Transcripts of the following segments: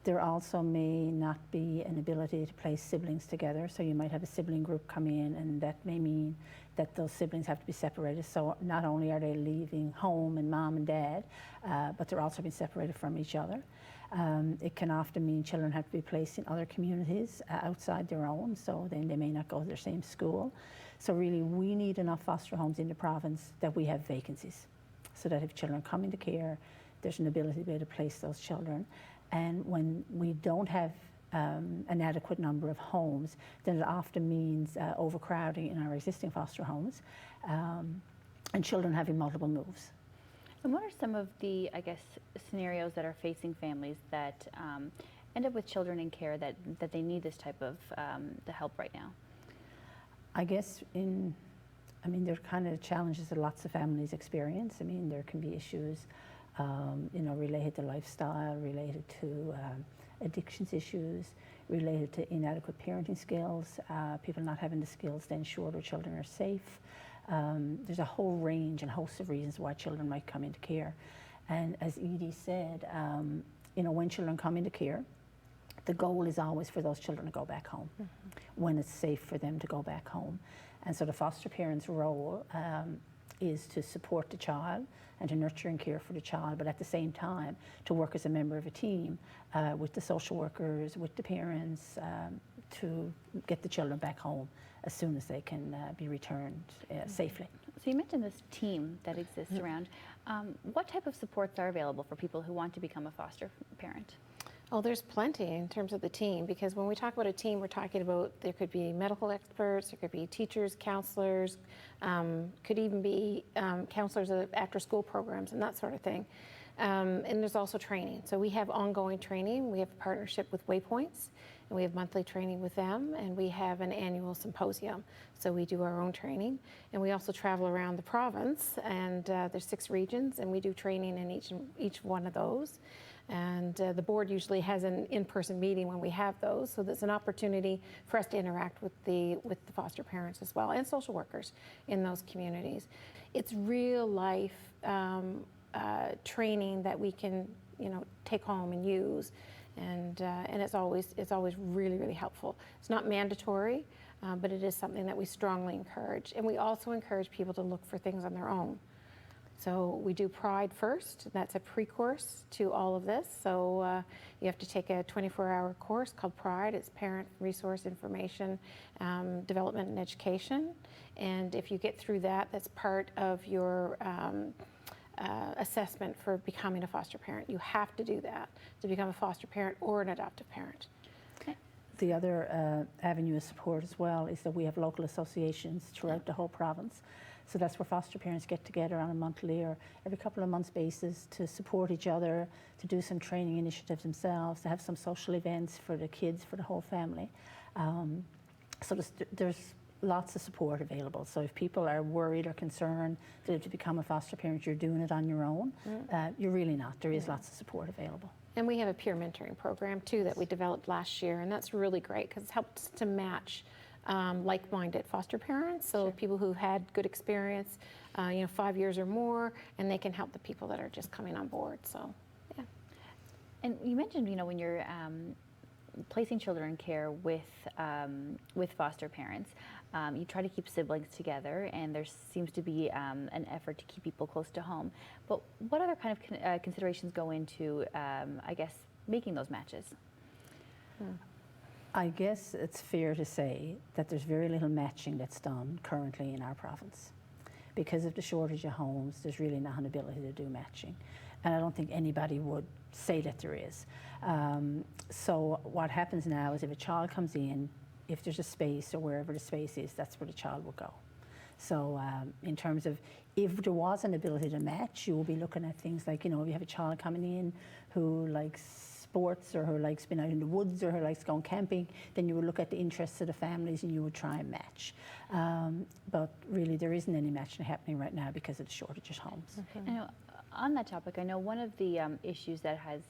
There also may not be an ability to place siblings together, so you might have a sibling group come in, and that may mean that those siblings have to be separated. So not only are they leaving home and mom and dad, but they're also being separated from each other. It can often mean children have to be placed in other communities outside their own, so then they may not go to their same school. So really, we need enough foster homes in the province that we have vacancies, so that if children come into care, there's an ability to be able to place those children. And when we don't have an adequate number of homes, then it often means overcrowding in our existing foster homes, and children having multiple moves. And what are some of the, I guess, scenarios that are facing families that end up with children in care that they need this type of the help right now? I guess there are kind of challenges that lots of families experience. I mean, there can be issues, related to lifestyle, related to addictions issues, related to inadequate parenting skills, people not having the skills to ensure their children are safe. There's a whole range and host of reasons why children might come into care. And as Edie said, when children come into care, the goal is always for those children to go back home, when it's safe for them to go back home. And so the foster parent's role is to support the child and to nurture and care for the child, but at the same time to work as a member of a team with the social workers, with the parents, to get the children back home as soon as they can be returned safely. So you mentioned this team that exists around. What type of supports are available for people who want to become a foster parent? Oh, there's plenty in terms of the team, because when we talk about a team, we're talking about there could be medical experts, there could be teachers, counselors, could even be counselors of after-school programs and that sort of thing. And there's also training. So we have ongoing training. We have a partnership with Waypoints, and we have monthly training with them, and we have an annual symposium. So we do our own training, and we also travel around the province, and there's 6 regions, and we do training in each one of those. And the board usually has an in-person meeting when we have those, so there's an opportunity for us to interact with the foster parents as well, and social workers in those communities. It's real life training that we can, take home and use, and it's always really, really helpful. It's not mandatory, but it is something that we strongly encourage, and we also encourage people to look for things on their own. So we do Pride first. That's a pre-course to all of this. So you have to take a 24-hour course called Pride. It's Parent Resource Information Development and Education. And if you get through that, that's part of your assessment for becoming a foster parent. You have to do that to become a foster parent or an adoptive parent. Okay. The other avenue of support as well is that we have local associations throughout the whole province. So that's where foster parents get together on a monthly or every couple of months basis to support each other, to do some training initiatives themselves, to have some social events for the kids, for the whole family. So there's lots of support available. So if people are worried or concerned that to become a foster parent you're doing it on your own, you're really not. There is lots of support available. And we have a peer mentoring program too that we developed last year, and that's really great because it helps to match like-minded foster parents, so people who've had good experience, 5 years or more, and they can help the people that are just coming on board. So, yeah. And you mentioned, when you're placing children in care with foster parents, you try to keep siblings together, and there seems to be an effort to keep people close to home. But what other kind of considerations go into, making those matches? I guess it's fair to say that there's very little matching that's done currently in our province. Because of the shortage of homes, there's really not an ability to do matching. And I don't think anybody would say that there is. So what happens now is if a child comes in, if there's a space or wherever the space is, that's where the child will go. So in terms of if there was an ability to match, you will be looking at things like, if you have a child coming in who likes sports or who likes being out in the woods or who likes going camping, then you would look at the interests of the families and you would try and match. But really there isn't any matching happening right now because of the shortage of homes. On that topic, I know one of the issues that has,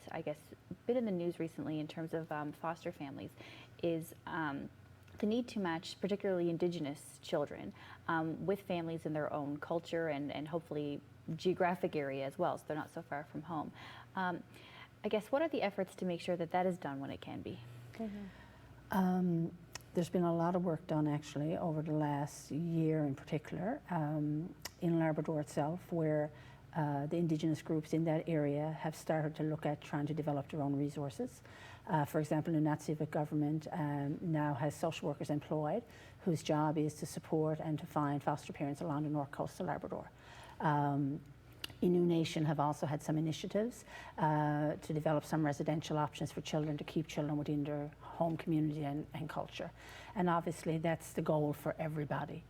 been in the news recently in terms of foster families is the need to match particularly Indigenous children with families in their own culture and hopefully geographic area as well, so they're not so far from home. I guess, what are the efforts to make sure that that is done when it can be? There's been a lot of work done actually over the last year in particular in Labrador itself, where the Indigenous groups in that area have started to look at trying to develop their own resources. For example, the Nat Civic government now has social workers employed whose job is to support and to find foster parents along the north coast of Labrador. Innu Nation have also had some initiatives to develop some residential options for children, to keep children within their home community and culture. And obviously that's the goal for everybody.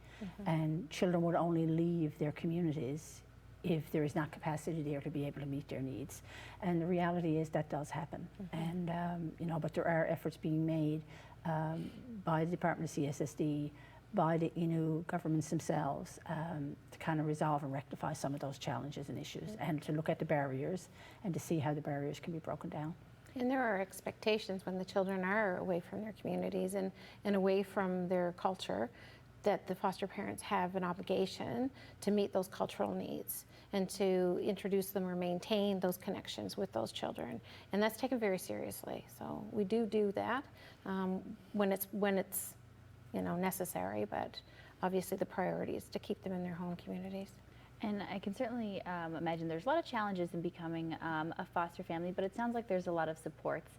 And children would only leave their communities if there is not capacity there to be able to meet their needs. And the reality is that does happen. And you know, but there are efforts being made by the Department of CSSD, by the Innu governments themselves, to kind of resolve and rectify some of those challenges and issues, and to look at the barriers and to see how the barriers can be broken down. And there are expectations when the children are away from their communities and away from their culture, that the foster parents have an obligation to meet those cultural needs and to introduce them or maintain those connections with those children. And that's taken very seriously. So we do that when it's you know, necessary, but obviously the priority is to keep them in their home communities. And I can certainly imagine there's a lot of challenges in becoming a foster family, but it sounds like there's a lot of supports.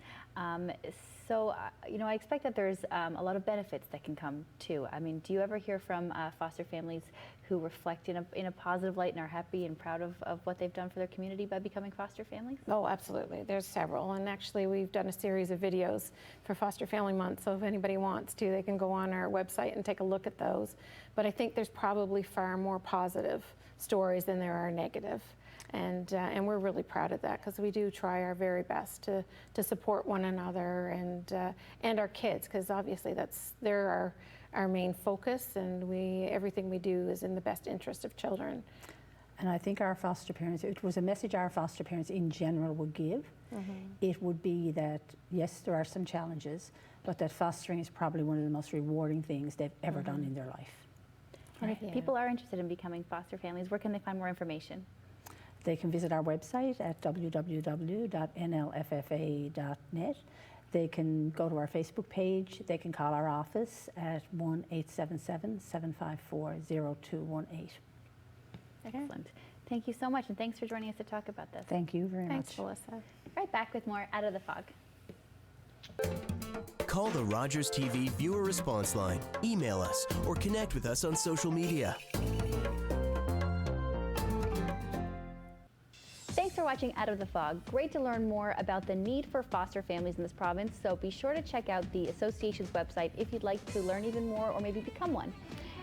So, you know, I expect that there's a lot of benefits that can come too. I mean, do you ever hear from foster families who reflect in a positive light and are happy and proud of what they've done for their community by becoming foster families? Oh, absolutely. There's several. And actually, we've done a series of videos for Foster Family Month. So if anybody wants to, they can go on our website and take a look at those. But I think there's probably far more positive stories than there are negative. And we're really proud of that, because we do try our very best to support one another and our kids, because obviously they're our main focus, and everything we do is in the best interest of children. And I think our foster parents, it was a message our foster parents in general would give. It would be that, yes, there are some challenges, but that fostering is probably one of the most rewarding things they've ever done in their life. And if people are interested in becoming foster families, where can they find more information? They can visit our website at www.nlffa.net. They can go to our Facebook page. They can call our office at 1-877-754-0218. Excellent. Thank you so much, and thanks for joining us to talk about this. Thank you very Thanks, much. Melissa. Right back with more Out of the Fog. Call the Rogers TV viewer response line, email us, or connect with us on social media. Thanks for watching Out of the Fog. Great to learn more about the need for foster families in this province, so be sure to check out the association's website if you'd like to learn even more or maybe become one.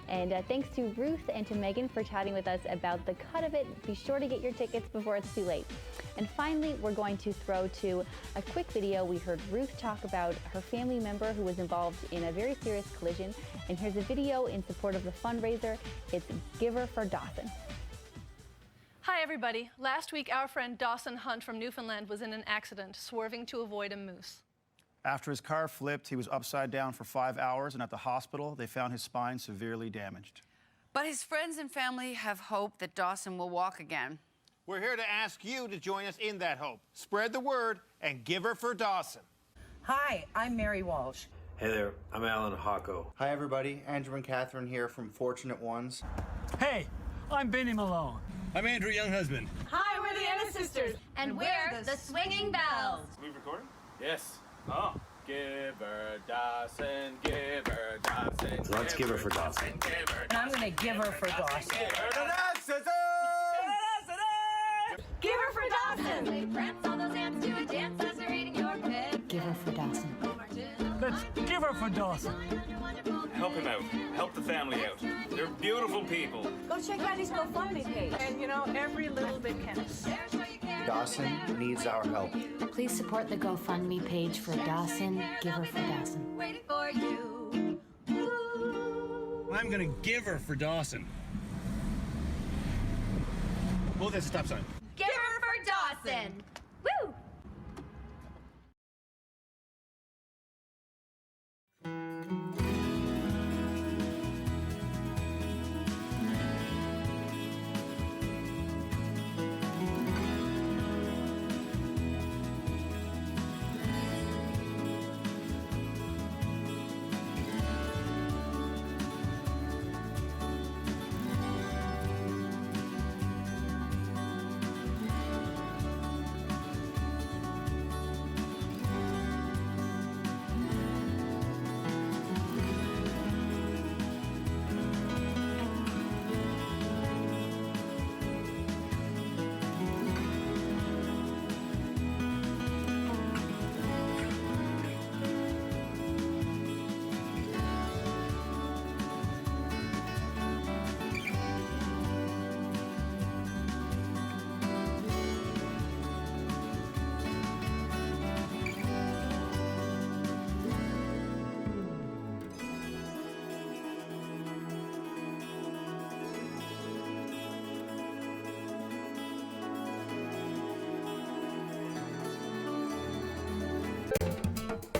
And thanks to Ruth and to Megan for chatting with us about the cut of it. Be sure to get your tickets before it's too late. And finally, we're going to throw to a quick video. We heard Ruth talk about her family member who was involved in a very serious collision. And here's a video in support of the fundraiser. It's Giver for Dawson. Hi everybody. Last week our friend Dawson Hunt from Newfoundland was in an accident, swerving to avoid a moose. After his car flipped, he was upside down for 5 hours, and at the hospital, they found his spine severely damaged. But his friends and family have hope that Dawson will walk again. We're here to ask you to join us in that hope. Spread the word and give her for Dawson. Hi, I'm Mary Walsh. Hey there, I'm Alan Hocko. Hi everybody, Andrew and Catherine here from Fortunate Ones. Hey, I'm Benny Malone. I'm Andrew Younghusband. Hi, we're the Anna Sisters. And we're the Swinging Bells. Are we recording? Yes. Oh. Give her Dawson, give her Dawson. Let's give her for Dawson. And I'm going to give her for Dawson. Give her to Dawson. Give her for Dawson. They prance all those ants to a dance as they're eating your pet. Give her for Dawson. Let's give her for Dawson. Help him out. Help the family out. They're beautiful people. Go check out his GoFundMe page. And you know, every little bit counts. Dawson needs our help. Please support the GoFundMe page for Dawson, Give Her for Dawson. Waiting for you. I'm gonna give her for Dawson. Hold that stop sign. Give her for Dawson. Woo!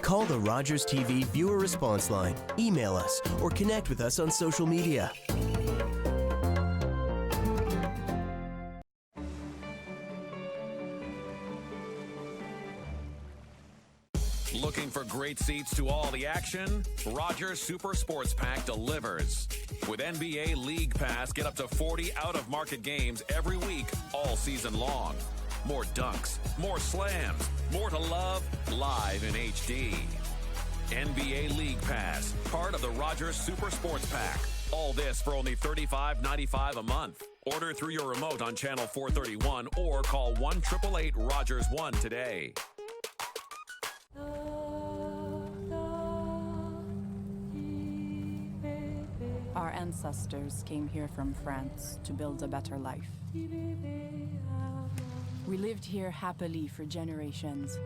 Call the Rogers TV viewer response line, email us, or connect with us on social media. Looking for great seats to all the action? Rogers Super Sports Pack delivers. With NBA League Pass, get up to 40 out-of-market games every week, all season long. More dunks, more slams, more to love, live in HD. NBA League Pass, part of the Rogers Super Sports Pack. All this for only $35.95 a month. Order through your remote on Channel 431 or call 1-888-ROGERS-1 today. Our ancestors came here from France to build a better life. We lived here happily for generations,